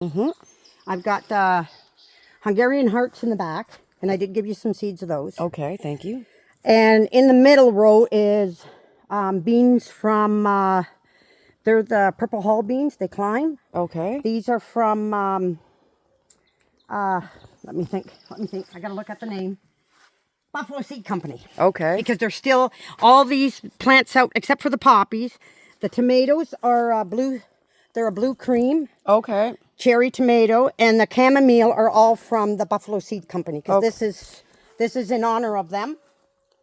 Mm-hmm. I've got Hungarian hearts in the back, and I did give you some seeds of those. Okay, thank you. And in the middle row is beans from, they're the purple hull beans, they climb. Okay. These are from, let me think, I gotta look at the name. Buffalo Seed Company. Okay. Because they're still, all these plants out, except for the poppies. The tomatoes are blue, they're a blue cream. Okay. Cherry tomato, and the chamomile are all from the Buffalo Seed Company, because Okay. this is in honor of them.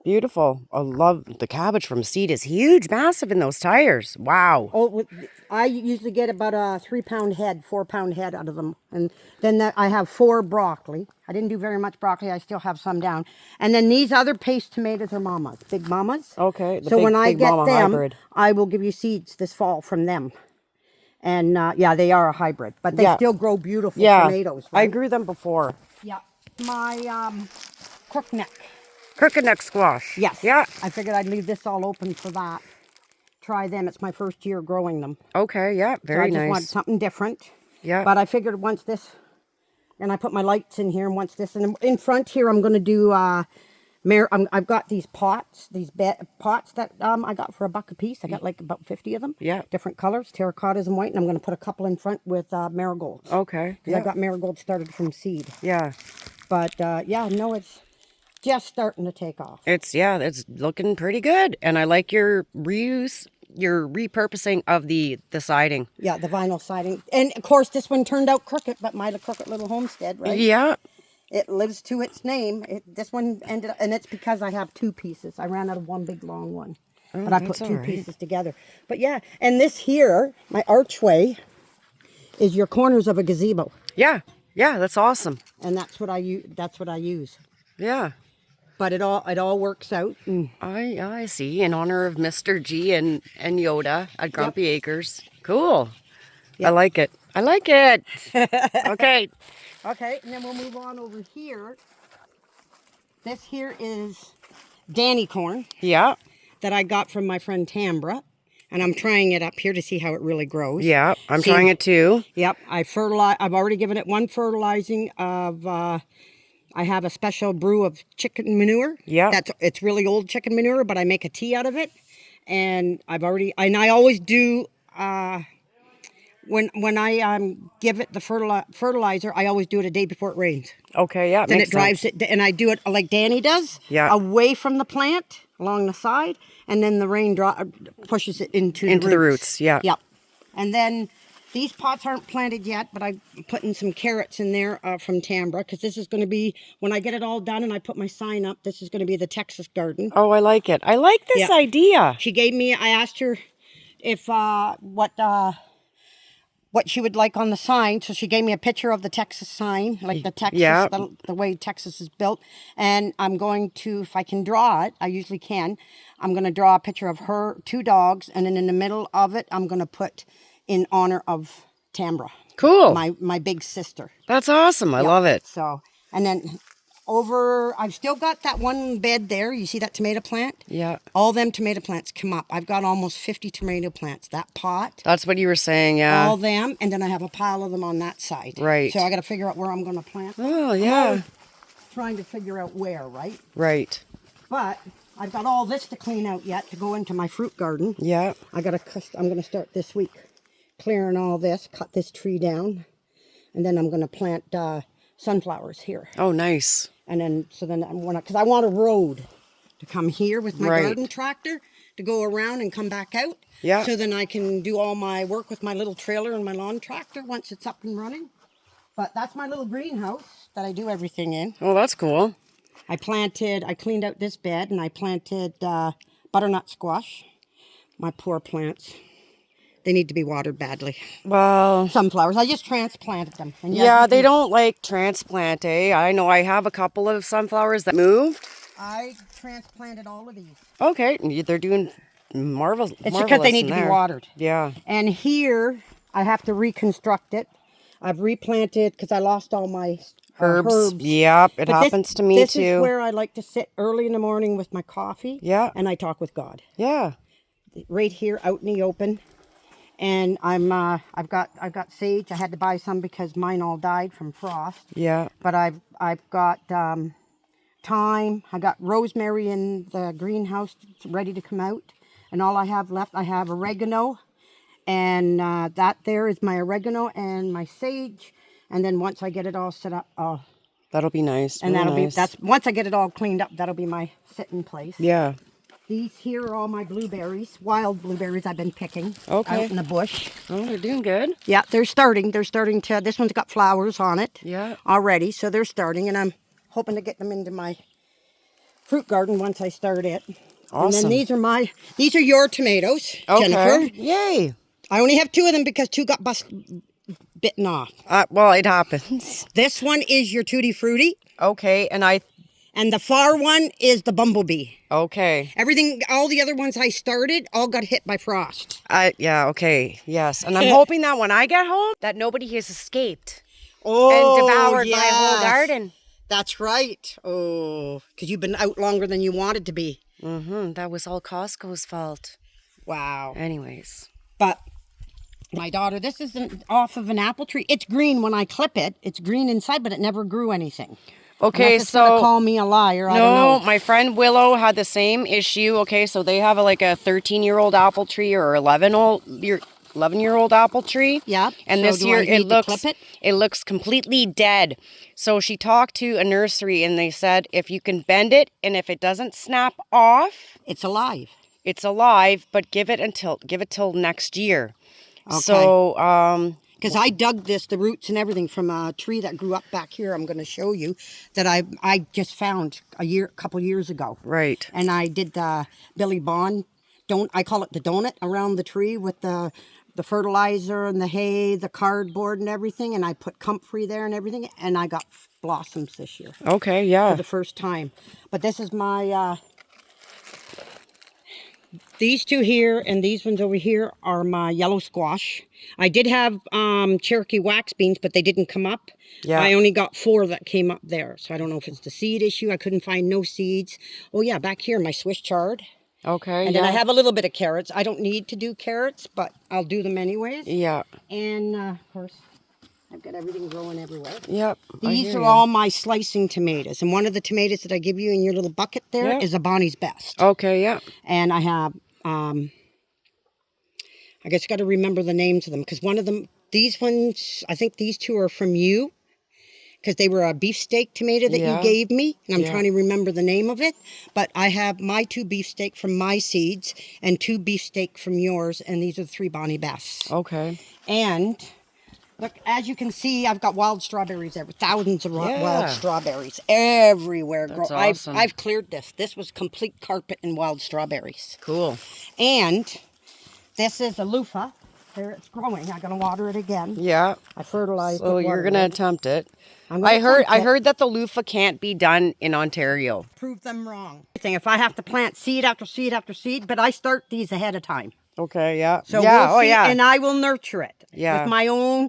Beautiful. I love the cabbage from seed is huge, massive in those tires. Wow. Oh, I usually get about a 3-pound head, 4-pound head out of them. And then I have 4 broccoli. I didn't do very much broccoli. I still have some down. And then these other paste tomatoes are mamas, big mamas. Okay. The so when I big get mama them, hybrid. I will give you seeds this fall from them. And yeah, they are a hybrid, but they still grow beautiful tomatoes. Right? I grew them before. Yeah. My crookneck. Crooked neck squash. Yes. Yeah. I figured I'd leave this all open for that. Try them. It's my first year growing them. Okay. Yeah. Very So I just nice. wanted something different. Yeah. But I figured once this, and I put my lights in here, and once this, and in front here, I'm going to do, I've got these pots, pots that I got for $1 a piece. I got like about 50 of them. Yeah. Different colors, terracottas and white, and I'm going to put a couple in front with marigolds. Okay. Because I got marigolds started from seed. Yeah. But yeah, no, it's just starting to take off. It's looking pretty good. And I like your reuse, your repurposing of the siding. Yeah, the vinyl siding. And of course, this one turned out crooked, but my crooked little homestead, right? Yeah. It lives to its name. This one ended up, and it's because I have 2 pieces. I ran out of one big long one. But I put 2 pieces together. But yeah, and this here, my archway, is your corners of a gazebo. Yeah. Yeah, that's awesome. And that's what I use. Yeah. But it all works out. I see. In honor of Mr. G and Yoda at Grumpy Acres. Cool. Yep. I like it. I like it. Okay. Okay, and then we'll move on over here. This here is Danny corn. Yeah. That I got from my friend Tambra. And I'm trying it up here to see how it really grows. Yeah, I'm trying it too. Yep, I've already given it one fertilizing of, I have a special brew of chicken manure. Yeah. It's really old chicken manure, but I make a tea out of it. And I always do, when I give it the fertilizer, I always do it a day before it rains. Okay, yeah, Then it drives it, and I do it like Danny does. Yeah. Away from the plant, along the side, and then the rain pushes it into the roots. Yeah. Yep. And then these pots aren't planted yet, but I'm putting some carrots in there from Tambra, because this is going to be, when I get it all done and I put my sign up, this is going to be the Texas garden. Oh, I like it. I like this idea. She gave me, I asked her if what she would like on the sign. So she gave me a picture of the Texas sign, like the Texas, the way Texas is built. And I'm going to, if I can draw it, I usually can, I'm going to draw a picture of her 2 dogs. And then in the middle of it, I'm going to put in honor of Tambra. Cool. My big sister. That's awesome. I love it. So, and then I've still got that one bed there. You see that tomato plant? Yeah. All them tomato plants come up. I've got almost 50 tomato plants. That pot. That's what you were saying, yeah. All them, and then I have a pile of them on that side. Right. So I got to figure out where I'm going to plant them. Oh, yeah. Trying to figure out where, right? Right. But I've got all this to clean out yet to go into my fruit garden. Yeah. I'm going to start this week clearing all this, cut this tree down, and then I'm going to plant sunflowers here. Oh, nice. And then, because I want a road to come here with my garden tractor to go around and come back out. Yeah. So then I can do all my work with my little trailer and my lawn tractor once it's up and running. But that's my little greenhouse that I do everything in. Oh, that's cool. I cleaned out this bed, and I planted butternut squash. My poor plants. They need to be watered badly. Well, sunflowers. I just transplanted them. And yeah, they don't like transplant, eh? I know I have a couple of sunflowers that moved. I transplanted all of these. Okay, they're doing marvelous. It's because they need to be watered. Yeah. And here, I have to reconstruct it. I've replanted because I lost all my herbs. Yep, it happens to me too. This is where I like to sit early in the morning with my coffee. Yeah. And I talk with God. Yeah. Right here, out in the open. And I've got sage. I had to buy some because mine all died from frost. Yeah. But I've got thyme. I got rosemary in the greenhouse ready to come out. And all I have left, I have oregano. And that there is my oregano and my sage. And then once I get it all set up, That'll be nice. and Really that'll nice. be, that's, once I get it all cleaned up, that'll be my sitting place. Yeah. These here are all my blueberries, wild blueberries I've been picking out in the bush. Oh, they're doing good. Yeah, they're starting to, this one's got flowers on it already, so they're starting, and I'm hoping to get them into my fruit garden once I start it. Awesome. And then these are your tomatoes, Jennifer. Yay. I only have 2 of them because 2 got bitten off. Well, it happens. This one is your Tutti Frutti, Okay, and the far one is the bumblebee. okay. Everything, all the other ones I started, all got hit by frost. Yeah, okay, yes. And I'm hoping that when I get home, that nobody has escaped Oh, and devoured my whole garden. That's right. Oh, because you've been out longer than you wanted to be. That was all Costco's fault. Wow. Anyways. But my daughter, this isn't off of an apple tree. It's green when I clip it. It's green inside, but it never grew anything. Okay, Unless it's gonna so call me a liar. I no, don't know. my friend Willow had the same issue. Okay, so they have like a 13-year-old apple tree or 11-year-old apple tree. Yeah. And so this do year I need to clip it looks completely dead. So she talked to a nursery and they said if you can bend it and if it doesn't snap off, It's alive. it's alive, but give it till next year. Okay. So Because I dug the roots and everything from a tree that grew up back here. I'm going to show you that I just found a couple years ago. right. And I did the Billy Bond, I call it the donut around the tree with the fertilizer and the hay, the cardboard and everything. And I put comfrey there and everything. And I got blossoms this year Okay, yeah. for the first time. But this is my, these 2 here and these ones over here are my yellow squash. I did have Cherokee wax beans, but they didn't come up. Yeah. I only got 4 that came up there. So I don't know if it's the seed issue. I couldn't find no seeds. Oh yeah, back here, my Swiss chard. Okay, And then I have a little bit of carrots. I don't need to do carrots, but I'll do them anyways. Yeah. And of course, I've got everything growing everywhere. Yep. These are all my slicing tomatoes. And one of the tomatoes that I give you in your little bucket there is a Bonnie's Best. Okay, yeah. And I have, I guess you got to remember the names of them. Because one of them, these ones, I think these 2 are from you. Because they were a beefsteak tomato that you gave me. And I'm trying to remember the name of it. But I have my 2 beefsteak from my seeds. And 2 beefsteak from yours. And these are the 3 Bonnie Bests. Okay. And look, as you can see, I've got wild strawberries everywhere. Thousands of wild strawberries everywhere. That's awesome. I've cleared this. This was complete carpet and wild strawberries. Cool. And this is a loofah. There it's growing. I'm going to water it again. Yeah. I fertilized it. So you're going to attempt it. I heard that the loofah can't be done in Ontario. Prove them wrong. If I have to plant seed after seed after seed, but I start these ahead of time. Okay, yeah. So yeah, we'll see, yeah. and I will nurture it Yeah. with my own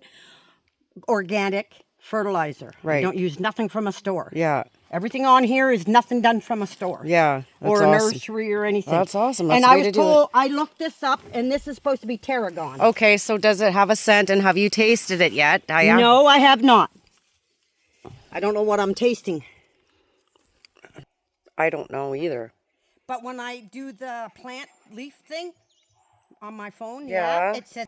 organic fertilizer. Right. I don't use nothing from a store. Yeah. Everything on here is nothing done from a store. Yeah. That's Or a awesome. nursery or anything. That's awesome. That's and the I way was to do told, I looked this up, and this is supposed to be tarragon. Okay, so does it have a scent and have you tasted it yet? No, I have not. I don't know what I'm tasting. I don't know either. But when I do the plant leaf thing on my phone, Yeah. it says...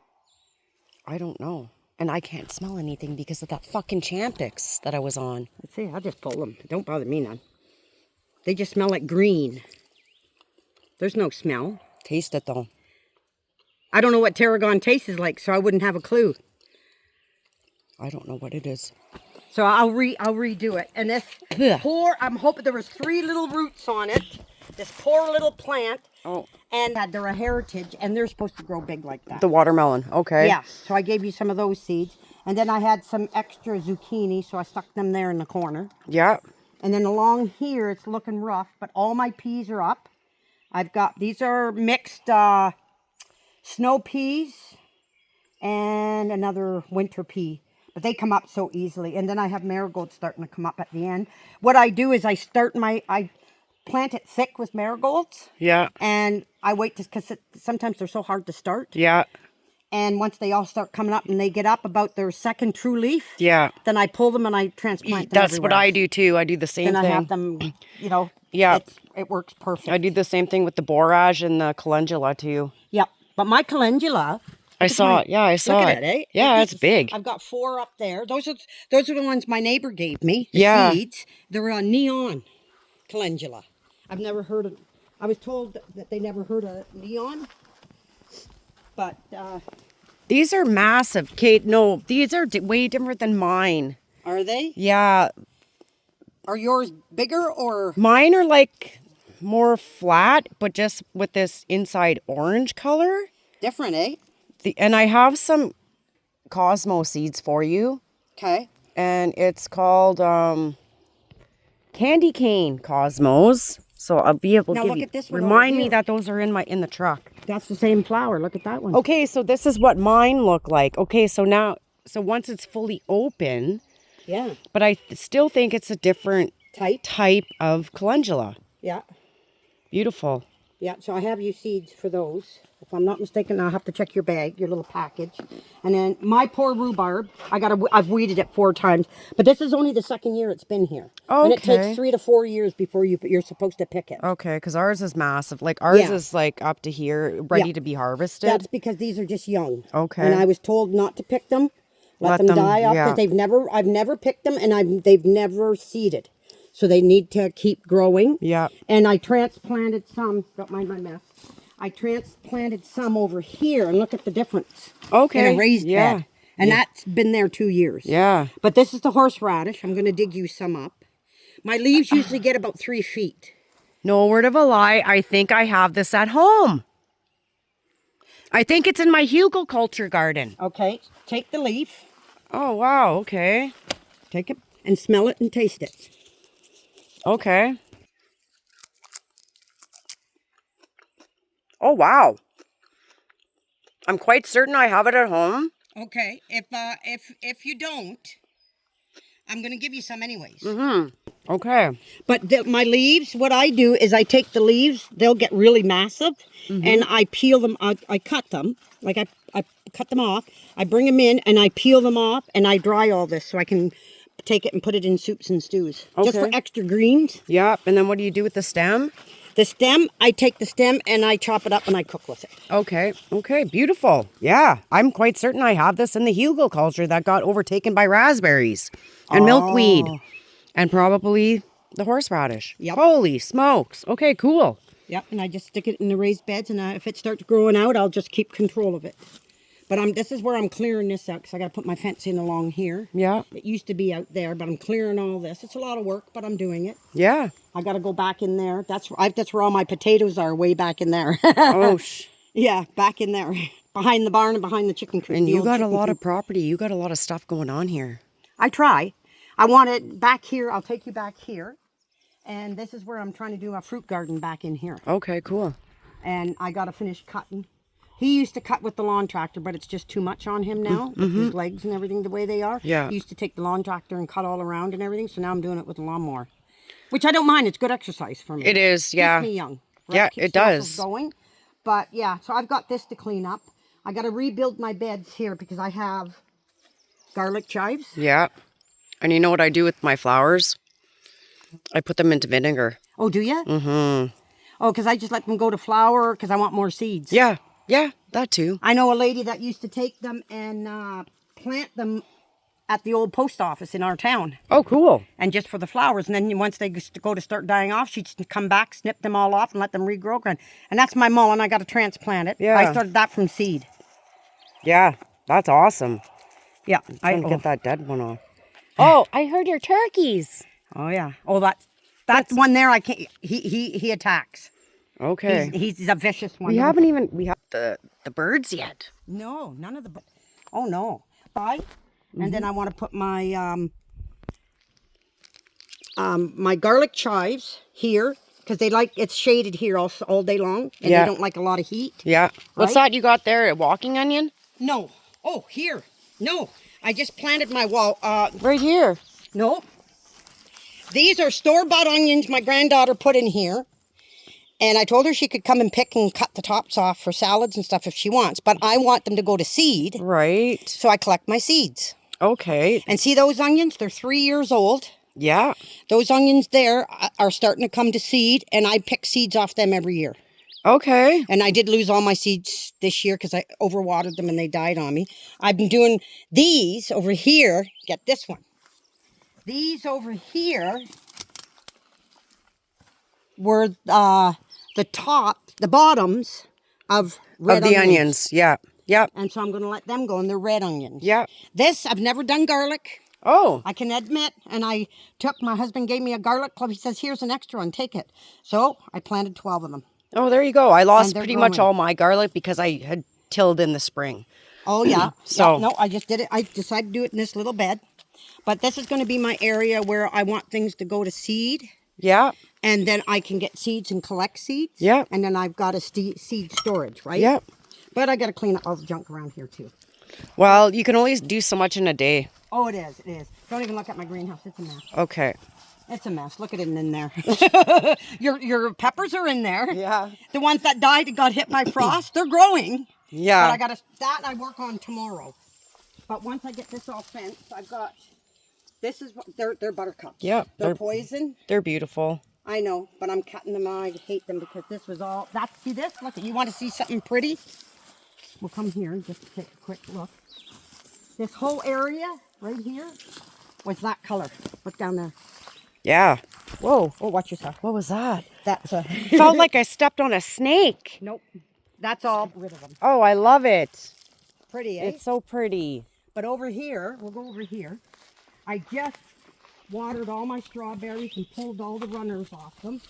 I don't know. And I can't smell anything because of that fucking Champix that I was on. Let's see, I'll just pull them. Don't bother me none. They just smell like green. There's no smell. Taste it though. I don't know what tarragon tastes like, so I wouldn't have a clue. I don't know what it is. So I'll redo it. And this poor, I'm hoping there was 3 little roots on it. This poor little plant. Oh. And they're a heritage, and they're supposed to grow big like that. The watermelon. Okay. Yeah, so I gave you some of those seeds. And then I had some extra zucchini, so I stuck them there in the corner. Yeah. And then along here, it's looking rough, but all my peas are up. I've got, these are mixed snow peas and another winter pea. But they come up so easily. And then I have marigolds starting to come up at the end. What I do is I plant it thick with marigolds. Yeah. And I wait because sometimes they're so hard to start. Yeah. And once they all start coming up and they get up about their second true leaf, Yeah. then I pull them and I transplant them That's what everywhere. I do too. I do the same Then thing. I have them, you know, Yeah. it works perfect. I do the same thing with the borage and the calendula too. Yep. But my calendula, I saw it. Yeah, I saw look it. at it, eh? Yeah, it's big. I've got 4 up there. Those are the ones my neighbor gave me. The Yeah. seeds. They're a neon calendula. I've never heard of. I was told that they never heard of neon. But These are massive, Kate. No, these are way different than mine. are they? Yeah, Are yours bigger or? mine are like more flat, but just with this inside orange color. Different, eh? And I have some Cosmo seeds for you, Okay. and it's called candy cane Cosmos. So I'll be able to Now give look you. at this one over Remind me here. that those are in the truck. That's the same flower. Look at that one. Okay, so this is what mine look like. Okay, so once it's fully open, Yeah. but I still think it's a different Tight. type of calendula. Yeah. Beautiful. Yeah. So I have you seeds for those. If I'm not mistaken, I'll have to check your bag, your little package. And then my poor rhubarb, I've weeded it 4 times, but this is only the 2nd year it's been here. And it Okay. takes 3 to 4 years before you're supposed to pick it. Okay, because ours is massive. Like ours Yeah. is like up to here, ready Yeah. to be harvested. That's because these are just young. Okay. And I was told not to pick them, let them die off, yeah. because I've never picked them, and they've never seeded. So they need to keep growing. Yeah. And I transplanted some, don't mind my mess. I transplanted some over here, and look at the difference. Okay. In a raised Yeah. bed. And that's been there 2 years. Yeah. But this is the horseradish. I'm going to dig you some up. My leaves usually get about 3 feet. No word of a lie. I think I have this at home. I think it's in my hugelkultur garden. Okay, take the leaf, Oh, wow. Okay. take it, and smell it and taste it. Okay. Oh, wow. I'm quite certain I have it at home. Okay, if you don't, I'm going to give you some anyways. Okay. But my leaves, what I do is I take the leaves, they'll get really massive, and I peel them, I cut them, like I cut them off, I bring them in, and I peel them off, and I dry all this so I can take it and put it in soups and stews. Just for Okay. extra greens. Yep. And then what do you do with the stem? The stem, I take the stem and I chop it up and I cook with it. Okay. Okay. Beautiful. Yeah. I'm quite certain I have this in the hugelkultur that got overtaken by raspberries and milkweed and probably the horseradish. Yep. Holy smokes. Okay, cool. Yep, and I just stick it in the raised beds, and if it starts growing out, I'll just keep control of it. But this is where I'm clearing this out, because I got to put my fence in along here. Yeah. It used to be out there, but I'm clearing all this. It's a lot of work, but I'm doing it. Yeah. I got to go back in there. That's where all my potatoes are, way back in there. Oh, Yeah, back in there, behind the barn and behind the chicken coop. and the you old got a chicken lot coop. of property. You got a lot of stuff going on here. I try. I want it back here. I'll take you back here. And this is where I'm trying to do a fruit garden back in here. Okay, cool. And I got to finish cutting. He used to cut with the lawn tractor, but it's just too much on him now with his legs and everything the way they are. Yeah. He used to take the lawn tractor and cut all around and everything, so now I'm doing it with the lawnmower, which I don't mind. It's good exercise for me. It is, yeah. Keeps me young. Yeah, Keeps it the muscles does. Going. But yeah, so I've got this to clean up. I got to rebuild my beds here because I have garlic chives. Yeah. And you know what I do with my flowers? I put them into vinegar. Oh, do you? Mm-hmm. Oh, because I just let them go to flower because I want more seeds. Yeah. Yeah, that too. I know a lady that used to take them and plant them at the old post office in our town. Oh, cool. And just for the flowers. And then once they go to start dying off, she'd come back, snip them all off, and let them regrow again. And that's my mullein. I got to transplant it. Yeah. I started that from seed. Yeah, that's awesome. Yeah. Trying to get that dead one off. Oh, I heard your turkeys. Oh, yeah. Oh, that's one there. I can't. He attacks. Okay. He's a vicious one. We have the birds yet. No, none of the. Oh no. Bye. And then I want to put my my garlic chives here because they like it's shaded here all day long and Yeah. they don't like a lot of heat. Yeah. What's Right? that you got there? A walking onion? No. Oh, here. No. I just planted my wall. Right here. No. These are store-bought onions my granddaughter put in here. And I told her she could come and pick and cut the tops off for salads and stuff if she wants. But I want them to go to seed. Right. So I collect my seeds. Okay. And see those onions? They're 3 years old. Yeah. Those onions there are starting to come to seed. And I pick seeds off them every year. Okay. And I did lose all my seeds this year because I overwatered them and they died on me. I've been doing these over here. Get this one. These over here were the bottoms of red Of the onions. Yeah. Yep. And so I'm going to let them go, and they're red onions. Yeah. This, I've never done garlic. Oh. I can admit, and my husband gave me a garlic clove. He says, here's an extra one, take it. So I planted 12 of them. Oh, there you go. I lost they're pretty much growing. all my garlic because I had tilled in the spring. Oh, yeah. So- Yeah, no, I just did it. I decided to do it in this little bed. But this is going to be my area where I want things to go to seed. Yeah. And then I can get seeds and collect seeds. Yeah. And then I've got a seed storage, right? Yep. But I got to clean up all the junk around here, too. Well, you can only do so much in a day. Oh, it is. It is. Don't even look at my greenhouse. It's a mess. Okay. It's a mess. Look at it in there. Your peppers are in there. Yeah. The ones that died and got hit by frost, they're growing. Yeah. But I work on tomorrow. But once I get this all fenced, I've got, this is what, they're buttercups. Yep. They're poison. They're beautiful. I know, but I'm cutting them out. I hate them because this was all, see this? Look, you want to see something pretty? We'll come here and just take a quick look. This whole area right here was that color. Look down there. Yeah. Whoa. Oh, watch yourself. What was that? That's a... Felt like I stepped on a snake. Nope. That's all rid of them. Oh, I love it. Pretty, eh? It's so pretty. But over here, we'll go over here. I just watered all my strawberries and pulled all the runners off them.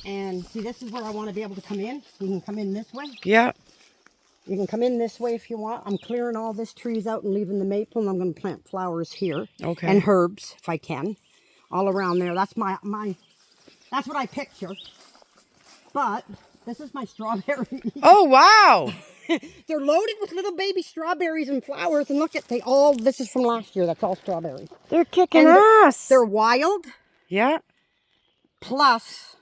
And see, this is where I want to be able to come in. You can come in this way. Yeah. You can come in this way if you want. I'm clearing all these trees out and leaving the maple, and I'm going to plant flowers here. Okay. And herbs, if I can. All around there. That's that's what I picture. But this is my strawberry. Oh, wow. They're loaded with little baby strawberries and flowers, and look at this is from last year. That's all strawberries. They're kicking And ass. They're wild, Yeah. plus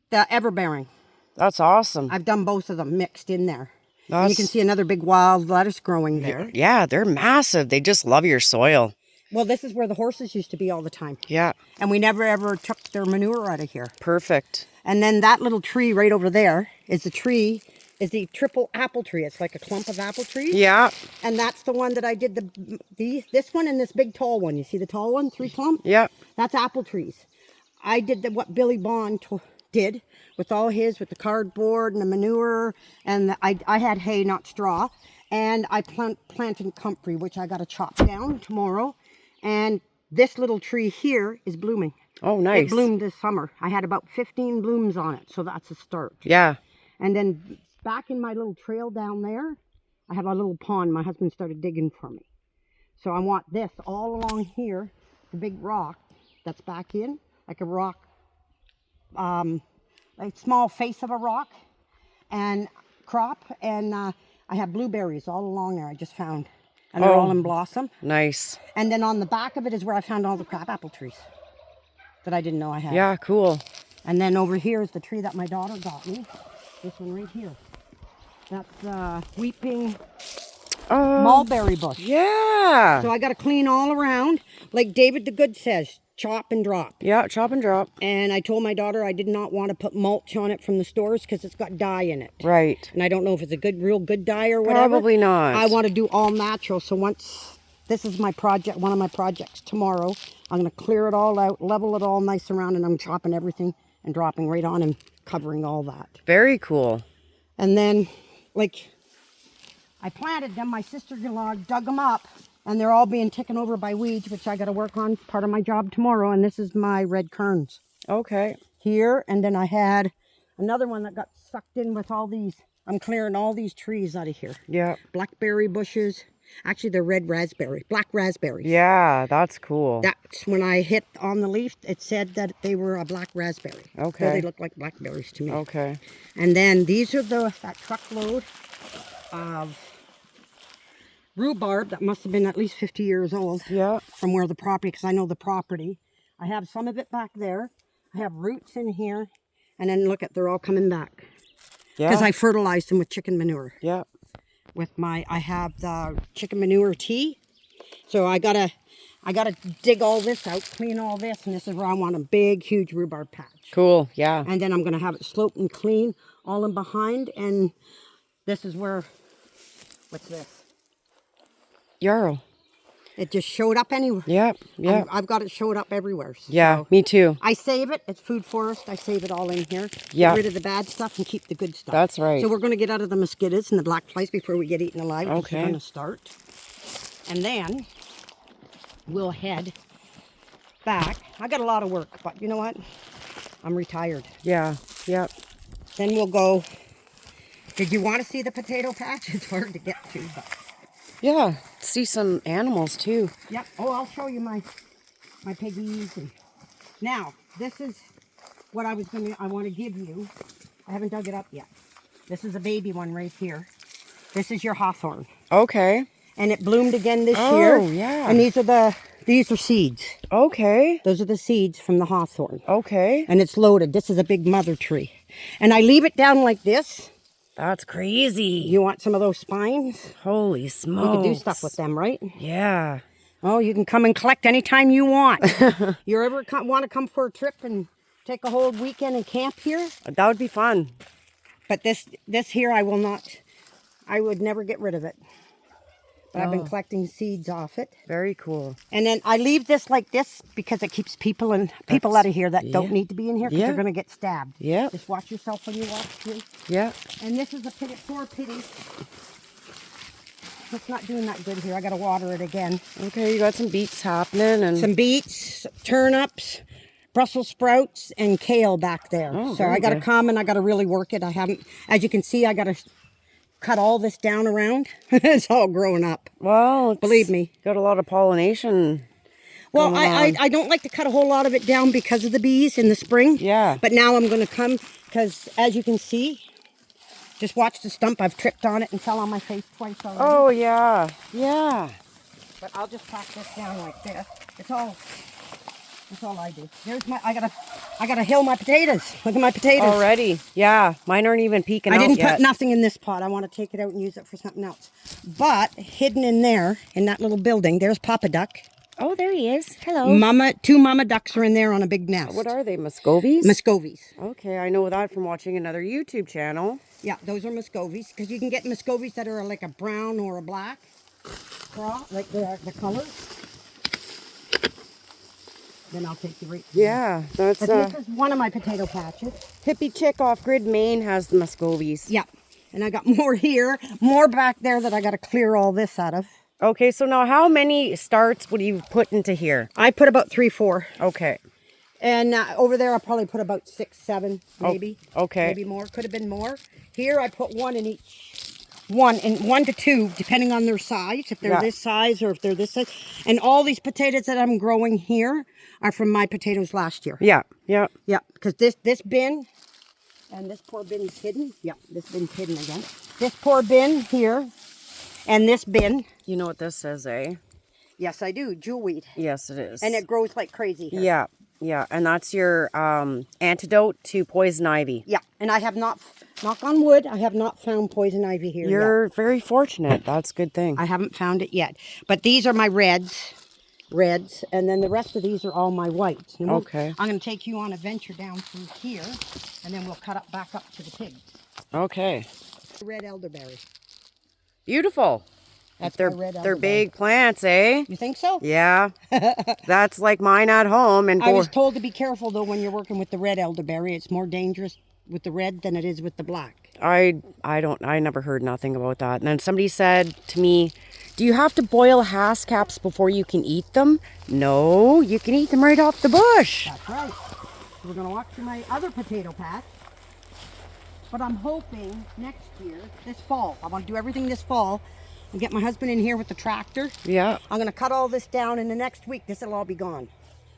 the everbearing. That's awesome. I've done both of them mixed in there. And That's, you can see another big wild lettuce growing there. yeah, they're massive. They just love your soil. Well, this is where the horses used to be all the time. Yeah. And we never ever took their manure out of here. Perfect. And then that little tree right over there is the triple apple tree. It's like a clump of apple trees. Yeah. And that's the one that I did this one and this big tall one. You see the tall one, 3 clump? Yeah. That's apple trees. I did what Billy Bond did with all with the cardboard and the manure. And I had hay, not straw. And I planted comfrey, which I got to chop down tomorrow. And this little tree here is blooming. Oh, nice. It bloomed this summer. I had about 15 blooms on it, so that's a start. Yeah. And then back in my little trail down there, I have a little pond my husband started digging for me. So I want this all along here, the big rock that's back in, like a rock, a small face of a rock, and crop. And I have blueberries all along there I just found. And they're all in blossom. Nice. And then on the back of it is where I found all the crabapple trees that I didn't know I had. Yeah, cool. And then over here is the tree that my daughter got me. This one right here. That's weeping mulberry bush. Yeah. So I got to clean all around. Like David the Good says, chop and drop. Yeah, chop and drop. And I told my daughter I did not want to put mulch on it from the stores because it's got dye in it. Right. And I don't know if it's a real good dye or whatever. Probably not. I want to do all natural. So once, this is my project, one of my projects tomorrow. I'm going to clear it all out, level it all nice around, and I'm chopping everything and dropping right on and covering all that. Very cool. And then, like, I planted them. My sister-in-law dug them up, and they're all being taken over by weeds, which I got to work on, part of my job tomorrow. And this is my red kerns Okay. here. And then I had another one that got sucked in with all these. I'm clearing all these trees out of here. Yeah. Blackberry bushes. Actually, they're black raspberries. Yeah, that's cool. That's when I hit on the leaf, it said that they were a black raspberry. Okay. So they look like blackberries to me. Okay. And then these are that truckload of rhubarb that must have been at least 50 years old. Yeah. From where the property, because I know the property. I have some of it back there. I have roots in here. And then look at, they're all coming back. Yeah. Because I fertilized them with chicken manure. Yeah. I have the chicken manure tea. So I gotta dig all this out, clean all this, and this is where I want a big, huge rhubarb patch. Cool. Yeah. And then I'm gonna have it sloped and clean, all in behind, and this is where, what's this? Yarrow. It just showed up anywhere. Yep. Yep. I've got it showed up everywhere. Yeah, So me too. I save it. It's food forest. I save it all in here. Yeah. Get rid of the bad stuff and keep the good stuff. That's right. So we're going to get out of the mosquitoes and the black flies before we get eaten alive. Okay. We're going to start. And then we'll head back. I got a lot of work, but you know what? I'm retired. Yeah. Yep. Then we'll go. Did you want to see the potato patch? It's hard to get to, but. Yeah. See some animals too. Yep. Oh, I'll show you my piggies. And now, this is what I want to give you. I haven't dug it up yet. This is a baby one right here. This is your hawthorn. Okay. And it bloomed again this year. Oh, yeah. And these are seeds. Okay. Those are the seeds from the hawthorn. Okay. And it's loaded. This is a big mother tree. And I leave it down like this. That's crazy. You want some of those spines? Holy smokes. You can do stuff with them, right? Yeah. Oh, you can come and collect anytime you want. You ever want to come for a trip and take a whole weekend and camp here? That would be fun. But this here, I would never get rid of it. But I've been collecting seeds off it. Very cool. And then I leave this like this because it keeps people out of here that don't need to be in here because they're going to get stabbed. Yeah. Just watch yourself when you walk through. Yeah. And this is poor pity. It's not doing that good here. I got to water it again. Okay, you got some beets happening and Some beets, turnips, Brussels sprouts, and kale back there. Oh, So I got to come and I got to really work it. I haven't, as you can see, I got to cut all this down around. It's all growing up. well, Believe me. got a lot of pollination. Well, I don't like to cut a whole lot of it down because of the bees in the spring. Yeah. But now I'm going to come because, as you can see, just watch the stump. I've tripped on it and fell on my face twice already. Oh yeah. Yeah. But I'll just pack this down like this. That's all I do. I gotta hill my potatoes. Look at my potatoes. Already. Yeah. Mine aren't even peeking I out didn't yet. put nothing in this pot. I want to take it out and use it for something else. But hidden in there, in that little building, there's Papa Duck. Oh, there he is. Hello. Two mama ducks are in there on a big nest. What are they? Muscovies? Muscovies. Okay, I know that from watching another YouTube channel. Yeah, those are Muscovies because you can get Muscovies that are like a brown or a black, like the colors. Then I'll take you right through. Yeah, that's But this is one of my potato patches. Hippie Chick off Grid Maine has the Muscovies. Yeah, and I got more here, more back there that I got to clear all this out of. Okay, so now how many starts would you put into here? I put about 3, 4. Okay. And over there, I probably put about 6, 7, maybe. Okay. Maybe more. Could have been more. Here, I put one in each. 1 to 2, depending on their size. If they're this size or if they're this size. And all these potatoes that I'm growing here are from my potatoes last year. Yeah. Yeah. Yeah, because this bin, and this poor bin is hidden. Yeah, this bin's hidden again. This poor bin here, and this bin. You know what this says, eh? Yes, I do. Jewelweed. Yes, it is. And it grows like crazy here. Yeah. Yeah. And that's your antidote to poison ivy. Yeah, and I have not, knock on wood, I have not found poison ivy here You're very fortunate. That's a good thing. I haven't found it yet. But these are my reds, and then the rest of these are all my whites. And Okay. I'm going to take you on a venture down through here, and then we'll cut up back up to the pigs. Okay. Red elderberry. Beautiful. That's They're my red they're elderberry. big plants, eh? You think so? Yeah. That's like mine at home. And I was told to be careful, though, when you're working with the red elderberry. It's more dangerous with the red than it is with the black. I never heard nothing about that. And then somebody said to me, do you have to boil Hass-caps before you can eat them? No, you can eat them right off the bush. That's right. So we're going to walk through my other potato patch. But I'm hoping next year, this fall, I want to do everything this fall and get my husband in here with the tractor. Yeah. I'm going to cut all this down in the next week. This will all be gone.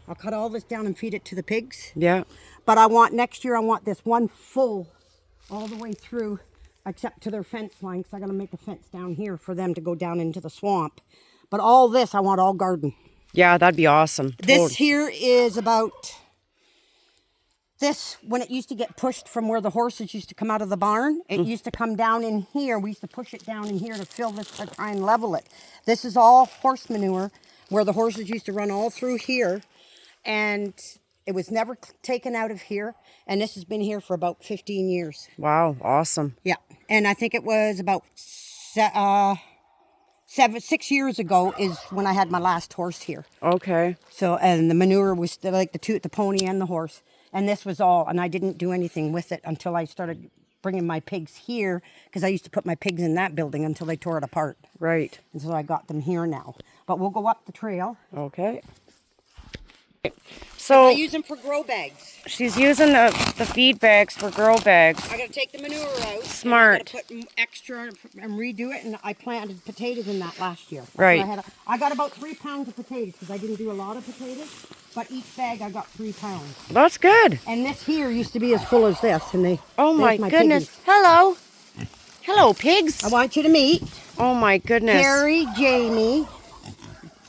I'll cut all this down and feed it to the pigs. Yeah. But next year, I want this one full all the way through, except to their fence line, because I'm going to make a fence down here for them to go down into the swamp. But all this, I want all garden. Yeah, that'd be awesome. This here is about this, when it used to get pushed from where the horses used to come out of the barn, it used to come down in here. We used to push it down in here to fill this, to try and level it. This is all horse manure where the horses used to run all through here. And it was never taken out of here. And this has been here for about 15 years. Wow, awesome. Yeah. And I think it was about 6 years ago is when I had my last horse here. Okay. So, and the manure was like the pony and the horse. And this was all, and I didn't do anything with it until I started bringing my pigs here, because I used to put my pigs in that building until they tore it apart. Right. And so I got them here now. But we'll go up the trail. Okay. I So use them for grow bags. she's using the feed bags for grow bags. I got to take the manure out. Smart. I got to put extra and redo it. And I planted potatoes in that last year. Right. I got about 3 pounds of potatoes because I didn't do a lot of potatoes. But each bag I got 3 pounds. That's good. And this here used to be as full as this. And they. Oh there's my goodness. piggies. Hello. Hello, pigs. I want you to meet Oh my goodness. Carrie, Jamie,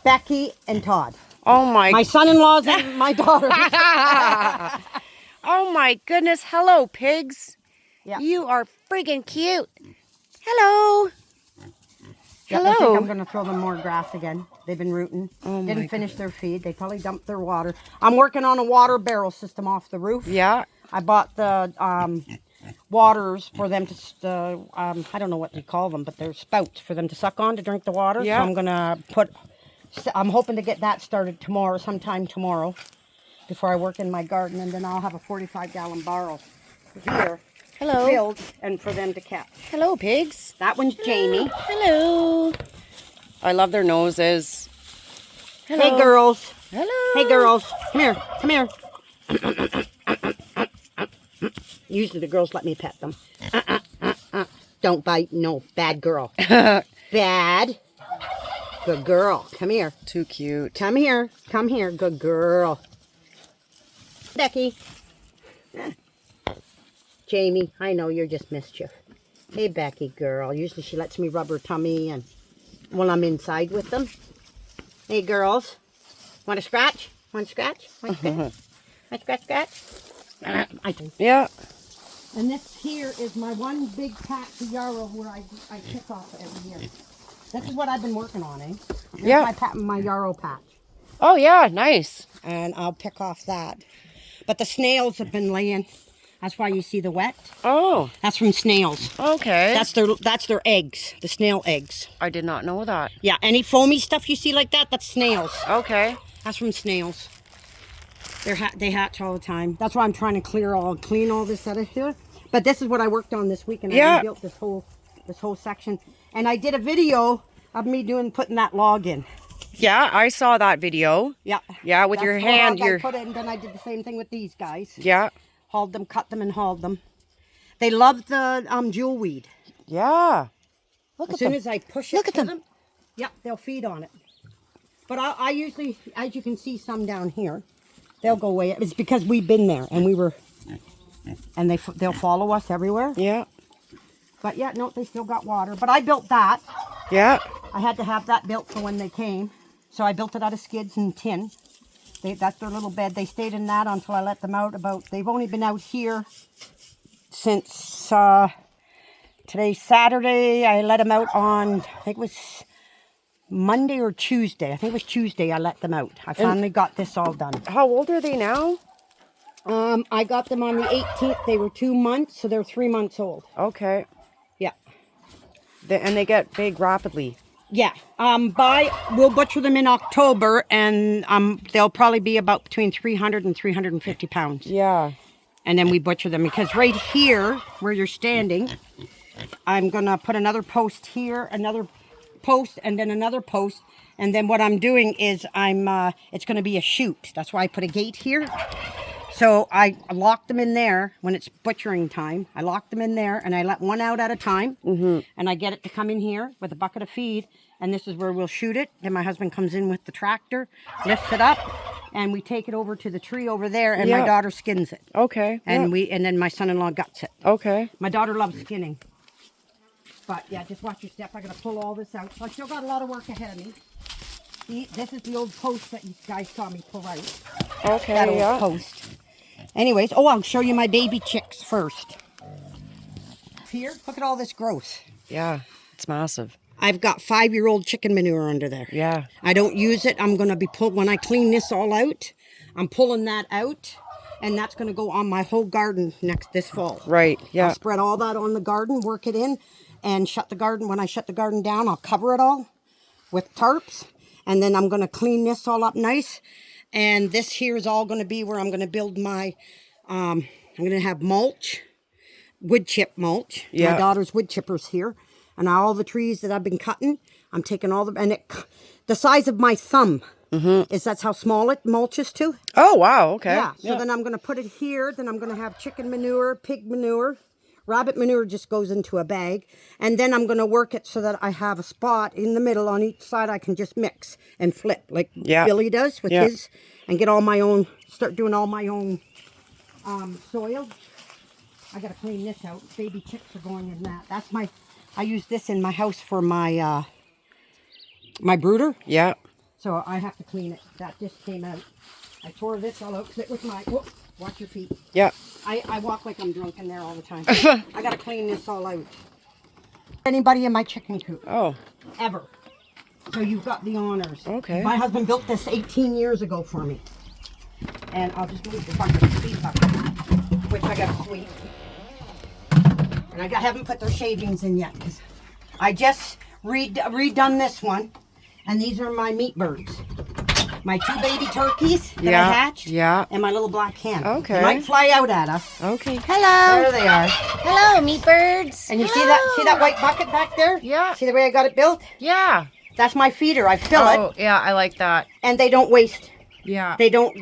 Becky, and Todd. Oh my. My son-in-laws and my daughter. Oh my goodness. Hello, pigs. Yeah. You are friggin' cute. Hello. Yeah, I think Hello. I'm going to throw them more grass again. They've been rooting. Oh my Didn't finish their feed. They probably dumped their water. I'm working on a water barrel system off the roof. Yeah. I bought the waters for them to, I don't know what they call them, but they're spouts for them to suck on to drink the water. Yeah. So I'm going to I'm hoping to get that started tomorrow, sometime tomorrow, before I work in my garden. And then I'll have a 45-gallon barrel here Hello. filled and for them to catch. Hello, pigs. That one's Jamie. Hello. I love their noses. Hello. Hey, girls. Hello. Hey, girls. Come here. Come here. Usually the girls let me pet them. Don't bite. No. Bad girl. Bad. Good girl. Come here. Too cute. Come here. Come here. Good girl. Becky. Jamie, I know you're just mischief. Hey, Becky girl. Usually she lets me rub her tummy and when I'm inside with them. Hey, girls. Want to scratch? Want to scratch? Want to scratch? Want to scratch? I do. Yeah. And this here is my one big patch of yarrow where I pick off every year. This is what I've been working on, eh? This Yeah. is my yarrow patch. Oh yeah, nice. And I'll pick off that. But the snails have been laying. That's why you see the wet. Oh, That's from snails. okay. That's their eggs, the snail eggs. I did not know that. Yeah, any foamy stuff you see like that, that's snails. Okay. That's from snails. They hatch all the time. That's why I'm trying to clean all this out of here. But this is what I worked on this week, and Yeah. I built this whole section. And I did a video of me putting that log in. Yeah, I saw that video. Yeah. Yeah, with That's your the hand, log I put it, and then I did the same thing with these guys. Yeah. Hauled them, cut them, and hauled them. They love the jewelweed. Yeah. Look As at soon them. as I push it Look at to them. yeah, they'll feed on it. But I usually, as you can see some down here, they'll go away. It's because we've been there and and they'll follow us everywhere. Yeah. But yeah, no, they still got water. But I built that. Yeah. I had to have that built for when they came. So I built it out of skids and tin. That's their little bed. They stayed in that until I let them out they've only been out here since today's Saturday. I let them out on, I think it was Monday or Tuesday. I think it was Tuesday I let them out. I finally got this all done. How old are they now? I got them on the 18th. They were 2 months, so they're 3 months old. Okay. Yeah. And they get big rapidly. Yeah. We'll butcher them in October, and they'll probably be about between 300 and 350 pounds. Yeah. And then we butcher them because right here where you're standing, I'm gonna put another post here, another post, and then another post. And then what I'm doing is it's gonna be a chute. That's why I put a gate here. So I lock them in there when it's butchering time. I lock them in there and I let one out at a time. Mm-hmm. And I get it to come in here with a bucket of feed. And this is where we'll shoot it. Then my husband comes in with the tractor, lifts it up, and we take it over to the tree over there, and my daughter skins it. Okay. And then my son-in-law guts it. Okay. My daughter loves skinning. But yeah, just watch your step. I gotta pull all this out. So I still got a lot of work ahead of me. See, this is the old post that you guys saw me pull out. Okay. That old Yeah. post. Anyways, oh, I'll show you my baby chicks first. Here, look at all this growth. Yeah, it's massive. I've got 5-year-old chicken manure under there. Yeah. I don't use it. I'm going to be when I clean this all out, I'm pulling that out, and that's going to go on my whole garden this fall. Right, yeah. I'll spread all that on the garden, work it in, and shut the garden. When I shut the garden down, I'll cover it all with tarps, and then I'm going to clean this all up nice. And this here is all going to be where I'm going to build my, I'm going to have mulch, wood chip mulch. Yeah. My daughter's wood chippers here. And all the trees that I've been cutting, I'm taking all the, and the size of my thumb is that's how small it mulches to. Oh, wow, okay. Yeah, so then I'm going to put it here. Then I'm going to have chicken manure, pig manure. Rabbit manure just goes into a bag. And then I'm going to work it so that I have a spot in the middle on each side I can just mix and flip like Billy does with his. And get all my own, start doing all my own soil. I got to clean this out. Baby chicks are going in that. That's my, I use this in my house for my, my brooder. Yeah. So I have to clean it. That just came out. I tore this all out. Sit with my, whoop, watch your feet. Yeah. I walk like I'm drunk in there all the time. I got to clean this all out. Anybody in my chicken coop. Oh. Ever. So you've got the honors. Okay. My husband built this 18 years ago for me. And I'll just move the bucket, the sweet bucket, which I got to sweep. And I haven't put their shavings in yet because I just redone this one. And these are my meat birds. My 2 baby turkeys that I hatched. Yeah. And my little black hen. Okay. They might fly out at us. Okay. Hello. There they are. Hello, meat birds. And you see that white bucket back there? Yeah. See the way I got it built? Yeah. That's my feeder. I fill Oh, it, yeah, I like that. and they don't waste. Yeah. They don't.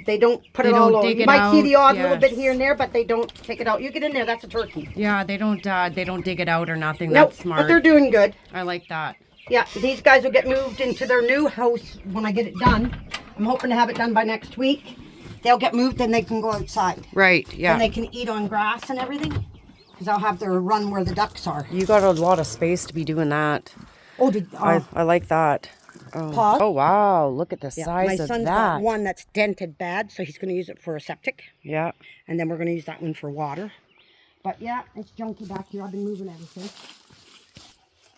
They don't put They it all don't over. dig You it might see the out, odd little bit yes. here and there, but they don't take it out. You get in there. That's a turkey. Yeah, they don't dig it out or nothing. Nope. That's But smart. they're doing good. I like that. Yeah. These guys will get moved into their new house when I get it done. I'm hoping to have it done by next week. They'll get moved and they can go outside. Right, yeah. And they can eat on grass and everything. Because I'll have their run where the ducks are. You got a lot of space to be doing that. Oh, I like that. Oh. Paul? Oh, wow. Look at the Yeah, size my of son's that. got one that's dented bad, so he's going to use it for a septic. Yeah. And then we're going to use that one for water. But yeah, it's junky back here. I've been moving everything.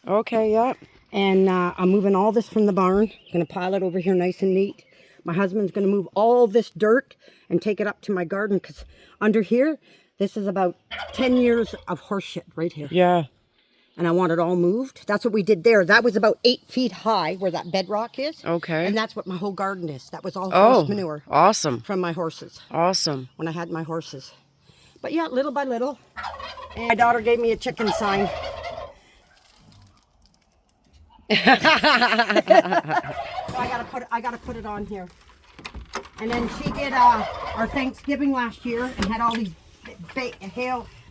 Okay, yeah. And I'm moving all this from the barn. Going to pile it over here nice and neat. My husband's going to move all this dirt and take it up to my garden. Because under here, this is about 10 years of horse shit right here. Yeah. And I want it all moved. That's what we did there. That was about 8 feet high where that bedrock is. Okay. And that's what my whole garden is. That was all horse manure Awesome. from my horses. Awesome. When I had my horses. But yeah, little by little. And my daughter gave me a chicken sign. So I gotta put it on here. And then she did our Thanksgiving last year and had all these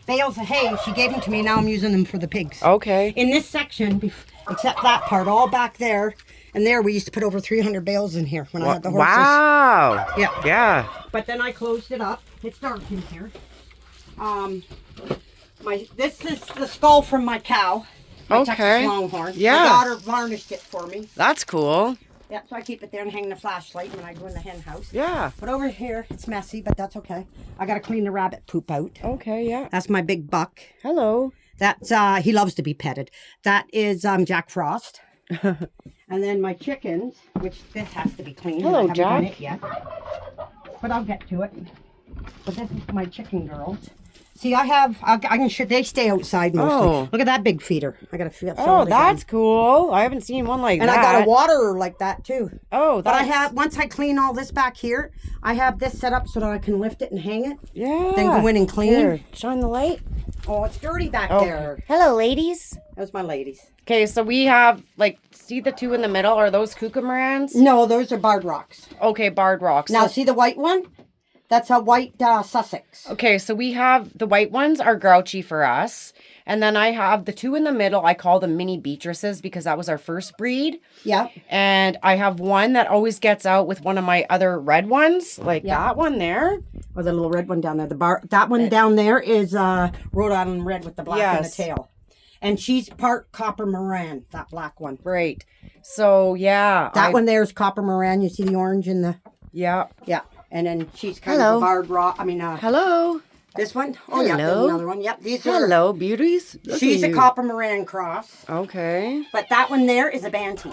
bales of hay. She gave them to me. Now I'm using them for the pigs. Okay. In this section, except that part, all back there, and there we used to put over 300 bales in here when I had the horses. Wow. Yeah. Yeah. But then I closed it up. It's dark in here. This is the skull from my cow. My Texas Longhorn. Yeah. My daughter varnished it for me. That's cool. Yeah, so I keep it there and hang the flashlight when I go in the hen house. Yeah. But over here, it's messy, but that's okay. I gotta clean the rabbit poop out. Okay, yeah. That's my big buck. Hello. That's he loves to be petted. That is Jack Frost. And then my chickens, which this has to be cleaned. Hello, I haven't done Jack. it yet. But I'll get to it. But this is my chicken girls. See, I can they stay outside mostly. Oh. Look at that big feeder. I gotta feel. Oh, that's cool. I haven't seen one like and that. I got a water like that too. Oh, But that's... I have, once I clean all this back here, I have this set up so that I can lift it and hang it. Yeah. Then go in and clean. Here, shine the light. Oh, it's dirty back Oh. there. Hello, ladies. Those my ladies. Okay, so we have, like, see the two in the middle? Are those cucamarans? No, those are barred rocks. Okay, barred rocks. Now, So- see the white one? That's a white Sussex. Okay, so we have the white ones are grouchy for us. And then I have the two in the middle. I call them mini Beatrices because that was our first breed. Yeah. And I have one that always gets out with one of my other red ones, like that one there. Or the little red one down there. That one down there is Rhode Island red with the black in the Yes. tail. And she's part Copper Moran, that black one. Right. So, yeah. That one there is Copper Moran. You see the orange in the... Yeah. Yeah. And then she's kind Hello. of a barred rock. I mean, Hello. this one. Oh, yeah, there's Hello. another one. Yep, these are. Hello, beauties. Look She's at a you. copper Moran cross. Okay. But that one there is a Banty.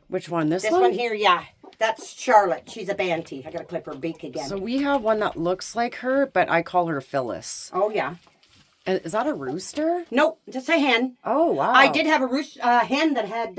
Which one? This This one? one here, yeah. That's Charlotte. She's a Banty. I gotta clip her beak again. So we have one that looks like her, but I call her Phyllis. Oh, yeah. Is that a rooster? Nope, just a hen. Oh wow! I did have a hen that had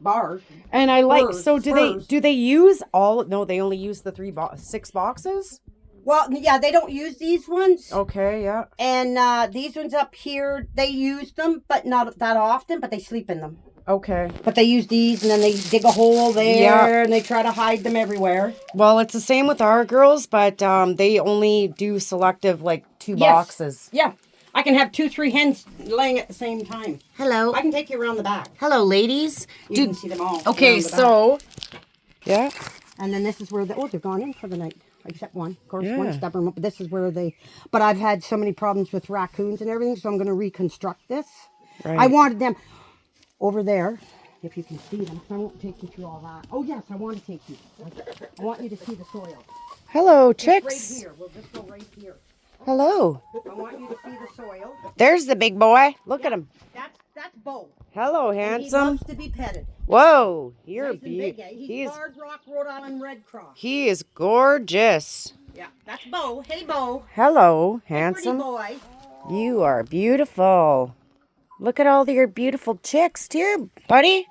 bars. and I like. Spurs, So spurs. do they use all? No, they only use the 6 boxes. Well, yeah, they don't use these ones. Okay, yeah. And these ones up here, they use them, but not that often, but they sleep in them. Okay. But they use these, and then they dig a hole there, Yeah. and they try to hide them everywhere. Well, it's the same with our girls, but they only do selective like 2 Yes. boxes. Yeah, I can have 2, 3 hens laying at the same time. Hello. I can take you around the back. Hello, ladies. You can see them all. Okay, around the back. so Yeah. And then this is where they've gone in for the night. Except one. Of course, Yeah. one stubborn one. But this is where but I've had so many problems with raccoons and everything, so I'm going to reconstruct this. Right. I wanted them over there, if you can see them. I won't take you through all that. Oh, yes, I want to take you. I want you to see the soil. Hello, Right chicks. here. We'll just go right here. Hello. I want you to see the soil. There's the big boy. Look at him. That's Bo. Hello, And he handsome. loves to be petted. Whoa, you're Nice and big, beautiful. eh? He's Barred Rock, Rhode Island Red Cross. He is gorgeous. Yeah, that's Bo. Hey, Bo. Hello, Pretty handsome. boy. You are beautiful. Look at all your beautiful chicks too, buddy.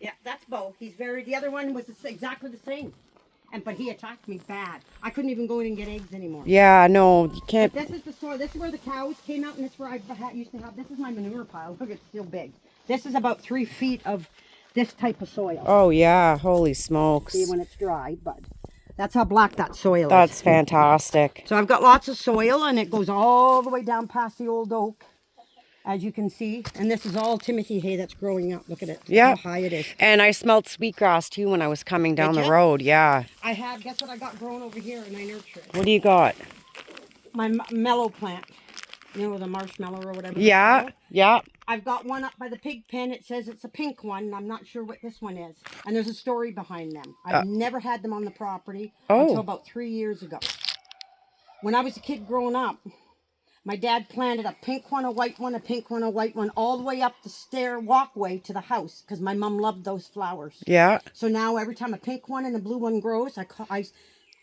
Yeah, that's Bo. The other one was exactly the same. But he attacked me bad. I couldn't even go in and get eggs anymore. Yeah, no, you But can't. this is the soil. This is where the cows came out, and this is where I used to have. This is my manure pile. Look, it's still big. This is about 3 feet of this type of soil. Oh yeah, holy smokes. See when it's dry, but that's how black that soil is. That's fantastic. So I've got lots of soil, and it goes all the way down past the old oak, as you can see. And this is all Timothy hay that's growing up. Look at it. Yeah. How high it is. And I smelled sweetgrass too when I was coming down Did the ya? road. Yeah. I have, guess what I got growing over here, and I nurture it. What do you got? My mellow plant. You know, the marshmallow or whatever. Yeah, yeah. I've got one up by the pig pen. It says it's a pink one. And I'm not sure what this one is. And there's a story behind them. I've never had them on the property until about 3 years ago. When I was a kid growing up, my dad planted a pink one, a white one, a pink one, a white one, all the way up the walkway to the house because my mom loved those flowers. Yeah. So now every time a pink one and a blue one grows, I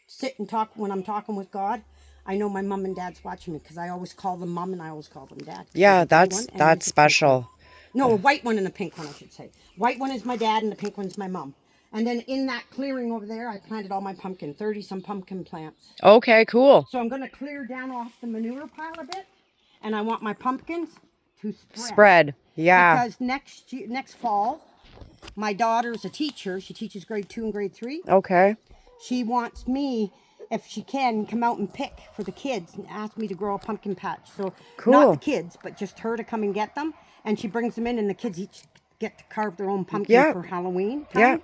sit and talk when I'm talking with God. I know my mom and dad's watching me because I always call them mom and I always call them dad. Yeah, There's a blue that's one and that's there's a pink special. one. No, a white one and a pink one, I should say. White one is my dad and the pink one's my mom. And then in that clearing over there, I planted all my 30-some pumpkin plants. Okay, cool. So I'm going to clear down off the manure pile a bit. And I want my pumpkins to Spread. Yeah. Because next fall, my daughter's a teacher. She teaches grade 2 and grade 3. Okay. She wants me, if she can, come out and pick for the kids and ask me to grow a pumpkin patch. So Cool. not the kids, but just her to come and get them. And she brings them in, and the kids each get to carve their own pumpkin Yeah. for Halloween time. Yeah.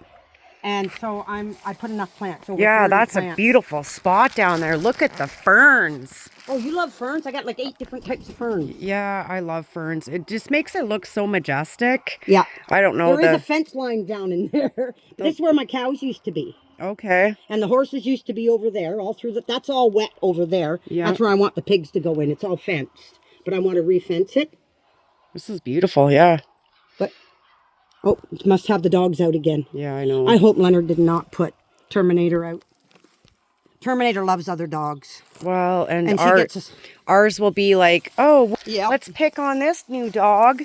And so I put enough plants. Over Yeah, 30 that's a plants. beautiful spot down there. Look at the ferns. Oh, you love ferns? I got like 8 different types of ferns. Yeah, I love ferns. It just makes it look so majestic. Yeah. I don't know There is a fence line down in there. This is where my cows used to be. Okay. And the horses used to be over there, all through that's all wet over there. Yeah. That's where I want the pigs to go in. It's all fenced. But I want to re-fence it. This is beautiful. Yeah. But, oh, must have the dogs out again. Yeah, I know. I hope Leonard did not put Terminator out. Terminator loves other dogs. Well, and, And she our, gets us. ours will be like, oh, Yeah. let's pick on this new dog,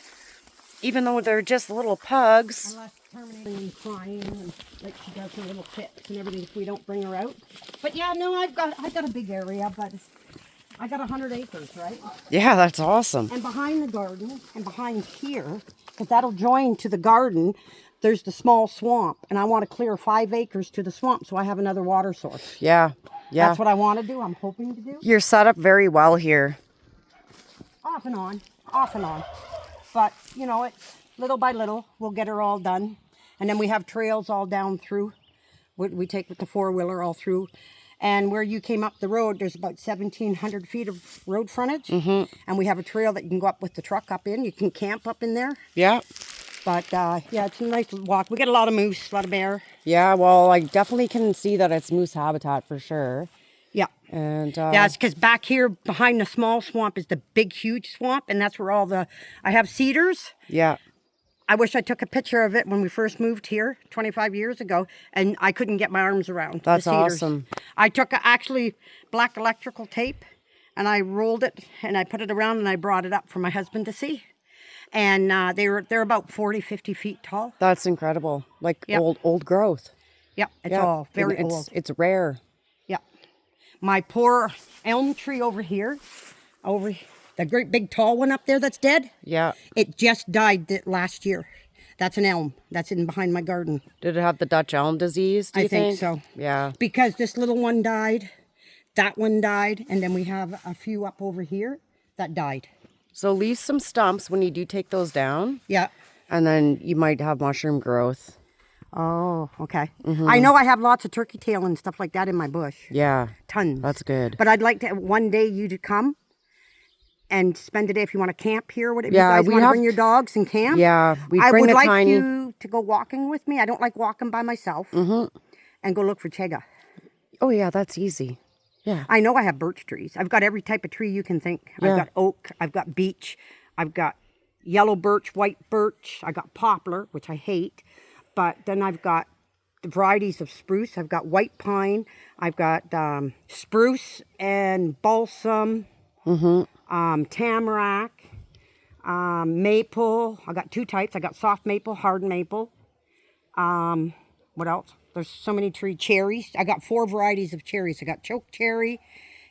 even though they're just little pugs. Unless Terminator and crying and like she does her little fits and everything if we don't bring her out. But yeah, no, I've got a big area, but I got 100 acres, right? Yeah, that's awesome. And behind the garden and behind here, because that'll join to the garden, there's the small swamp. And I want to clear 5 acres to the swamp so I have another water source. Yeah. Yeah. That's what I want to do. I'm hoping to do. You're set up very well here. Off and on. Off and on. But, you know, it's little by little, we'll get her all done. And then we have trails all down through. We take with the 4-wheeler all through. And where you came up the road, there's about 1,700 feet of road frontage. Mm-hmm. And we have a trail that you can go up with the truck up in. You can camp up in there. Yeah. But yeah, it's a nice walk. We get a lot of moose, a lot of bear. Yeah, well, I definitely can see that it's moose habitat for sure. Yeah. And Yeah, it's because back here behind the small swamp is the big, huge swamp, and that's where I have cedars. yeah, I wish I took a picture of it when we first moved here 25 years ago, and I couldn't get my arms around That's the cedars. awesome. I took actually black electrical tape, and I rolled it, and I put it around, and I brought it up for my husband to see. And they're about 40, 50 feet tall. that's incredible. Like Yep. old growth. Yep, it's Yeah, all very and old. It's rare. Yeah. My poor elm tree over here, the great big tall one up there that's dead, Yeah. it just died last year. That's an elm. That's in behind my garden. Did it have the Dutch elm disease? Do you I think so. Yeah. Because this little one died, that one died, and then we have a few up over here that died. So leave some stumps when you do take those down, Yeah. and then you might have mushroom growth. Oh, okay. I know I have lots of turkey tail and stuff like that in my bush. Yeah, Tons. that's good. But I'd like to one day you to come and spend a day if you want to camp here. What if Yeah, you guys we want to have- bring your dogs and camp? Yeah, we I bring would the like tiny. you to go walking with me. I don't like walking by myself. And go look for chega. Oh yeah, that's easy. Yeah. I know I have birch trees. I've got every type of tree you can think. Yeah. I've got oak. I've got beech. I've got yellow birch, white birch. I got poplar, which I hate. But then I've got the varieties of spruce. I've got white pine. I've got spruce and balsam, tamarack, maple. I got two types. I got soft maple, hard maple. What else? There's so many trees. Cherries. I got 4 varieties of cherries. I got choke cherry,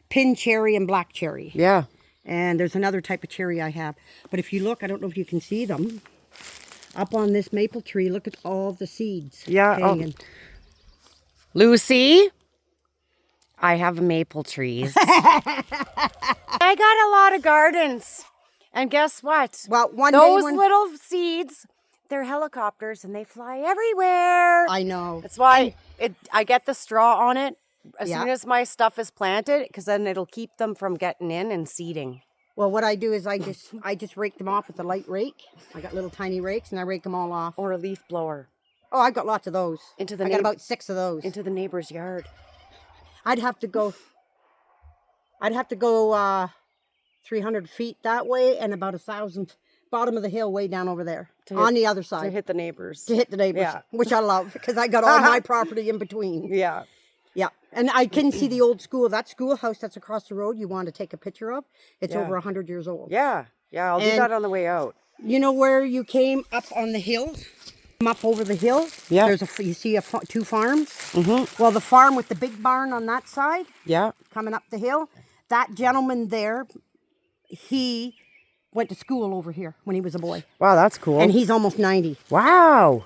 pin cherry, and black cherry. Yeah. And there's another type of cherry I have. But if you look, I don't know if you can see them. Up on this maple tree, look at all the seeds Yeah, oh. hanging. Lucy, I have maple trees. I got a lot of gardens. And guess what? Well, one Those day when... little seeds, they're helicopters and they fly everywhere. I know. That's why I get the straw on it as Yeah. soon as my stuff is planted, because then it'll keep them from getting in and seeding. Well, what I do is I just rake them off with a light rake. I got little tiny rakes, and I rake them all off. Or a leaf blower Oh, I've got lots of those. into the I got about 6 of those. into the neighbor's yard. I'd have to go 300 feet that way and about 1,000 bottom of the hill way down over there on the other To side hit the neighbors. to hit the neighbors, Yeah. which I love because I got all my property in between. Yeah. Yeah, and I can see the old school. That schoolhouse that's across the road you want to take a picture of. It's Yeah. over 100 years old. Yeah. Yeah, I'll do And- that on the way out. You know where you came up on the hill? Come up over the hill. Yeah. You see 2 farms. Mm-hmm. Well, the farm with the big barn on that side, Yeah. coming up the hill, that gentleman there, he went to school over here when he was a boy. Wow, that's cool. And he's almost 90. Wow.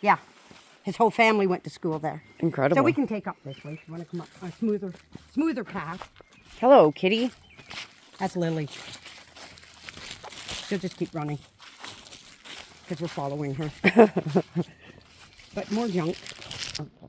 Yeah. His whole family went to school there. Incredible. So we can take up this way if you want to come up a smoother path. Hello, kitty. That's Lily. She'll just keep running because we're following her. But more junk.